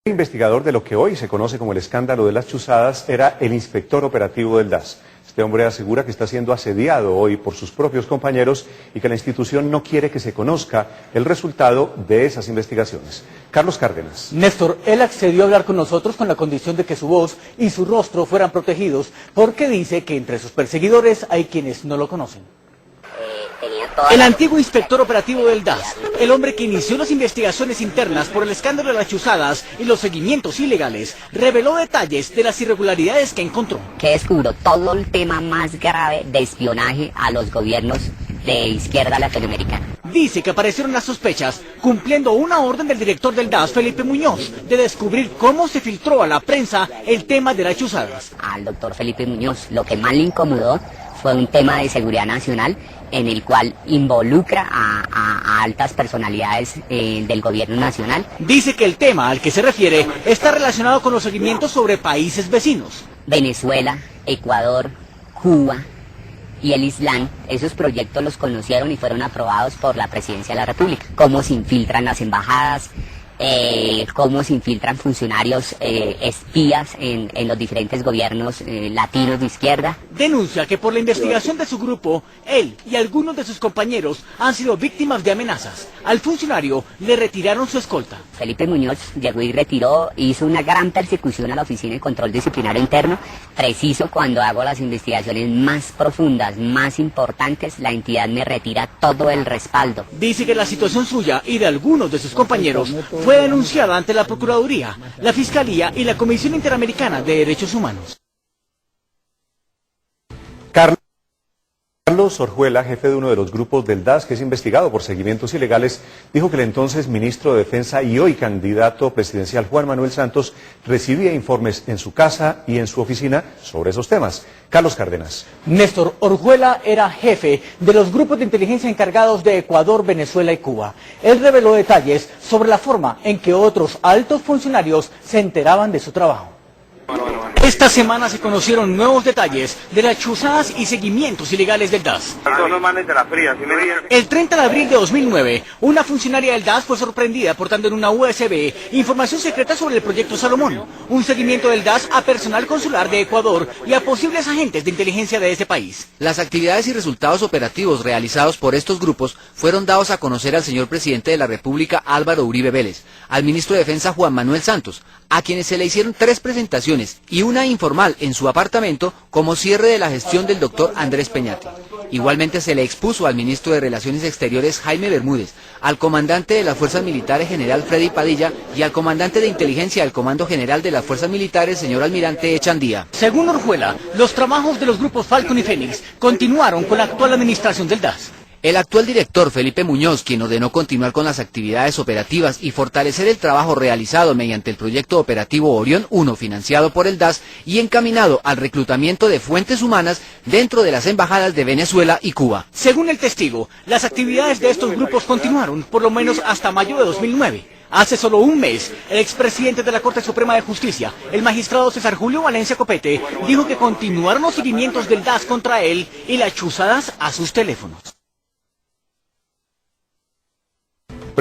El investigador de lo que hoy se conoce como el escándalo de las chuzadas era el inspector operativo del DAS. Este hombre asegura que está siendo asediado hoy por sus propios compañeros y que la institución no quiere que se conozca el resultado de esas investigaciones. Carlos Cárdenas. Néstor, él accedió a hablar con nosotros con la condición de que su voz y su rostro fueran protegidos, porque dice que entre sus perseguidores hay quienes no lo conocen. El antiguo inspector operativo del DAS, el hombre que inició las investigaciones internas por el escándalo de las chuzadas y los seguimientos ilegales, reveló detalles de las irregularidades que encontró. Que descubrió todo el tema más grave de espionaje a los gobiernos de izquierda latinoamericana. Dice que aparecieron las sospechas cumpliendo una orden del director del DAS, Felipe Muñoz, de descubrir cómo se filtró a la prensa el tema de las chuzadas. Al doctor Felipe Muñoz lo que más le incomodó fue un tema de seguridad nacional en el cual involucra a altas personalidades del gobierno nacional. Dice que el tema al que se refiere está relacionado con los seguimientos sobre países vecinos. Venezuela, Ecuador, Cuba y el Islam, esos proyectos los conocieron y fueron aprobados por la Presidencia de la República. Cómo se infiltran las embajadas, cómo se infiltran funcionarios espías en los diferentes gobiernos latinos de izquierda. Denuncia que por la investigación de su grupo, él y algunos de sus compañeros han sido víctimas de amenazas. Al funcionario le retiraron su escolta. Felipe Muñoz llegó y retiró, hizo una gran persecución a la Oficina de Control Disciplinario Interno. Preciso cuando hago las investigaciones más profundas, más importantes, la entidad me retira todo el respaldo. Dice que la situación suya y de algunos de sus compañeros fue denunciada ante la Procuraduría, la Fiscalía y la Comisión Interamericana de Derechos Humanos. Carlos Orjuela, jefe de uno de los grupos del DAS que es investigado por seguimientos ilegales, dijo que el entonces ministro de Defensa y hoy candidato presidencial Juan Manuel Santos recibía informes en su casa y en su oficina sobre esos temas. Carlos Cárdenas. Néstor, Orjuela era jefe de los grupos de inteligencia encargados de Ecuador, Venezuela y Cuba. Él reveló detalles sobre la forma en que otros altos funcionarios se enteraban de su trabajo. Esta semana se conocieron nuevos detalles de las chuzadas y seguimientos ilegales del DAS. El 30 de abril de 2009, una funcionaria del DAS fue sorprendida portando en una USB información secreta sobre el proyecto Salomón, un seguimiento del DAS a personal consular de Ecuador y a posibles agentes de inteligencia de ese país. Las actividades y resultados operativos realizados por estos grupos fueron dados a conocer al señor presidente de la República, Álvaro Uribe Vélez, al ministro de Defensa, Juan Manuel Santos, a quienes se le hicieron 3 presentaciones y una informal en su apartamento como cierre de la gestión del doctor Andrés Peñate. Igualmente se le expuso al ministro de Relaciones Exteriores, Jaime Bermúdez, al comandante de las Fuerzas Militares, general Freddy Padilla, y al comandante de inteligencia del Comando General de las Fuerzas Militares, señor almirante Echandía. Según Orjuela, los trabajos de los grupos Falcon y Fénix continuaron con la actual administración del DAS. El actual director, Felipe Muñoz, quien ordenó continuar con las actividades operativas y fortalecer el trabajo realizado mediante el proyecto operativo Orión 1, financiado por el DAS y encaminado al reclutamiento de fuentes humanas dentro de las embajadas de Venezuela y Cuba. Según el testigo, las actividades de estos grupos continuaron por lo menos hasta mayo de 2009. Hace solo un mes, el expresidente de la Corte Suprema de Justicia, el magistrado César Julio Valencia Copete, dijo que continuaron los seguimientos del DAS contra él y las chuzadas a sus teléfonos.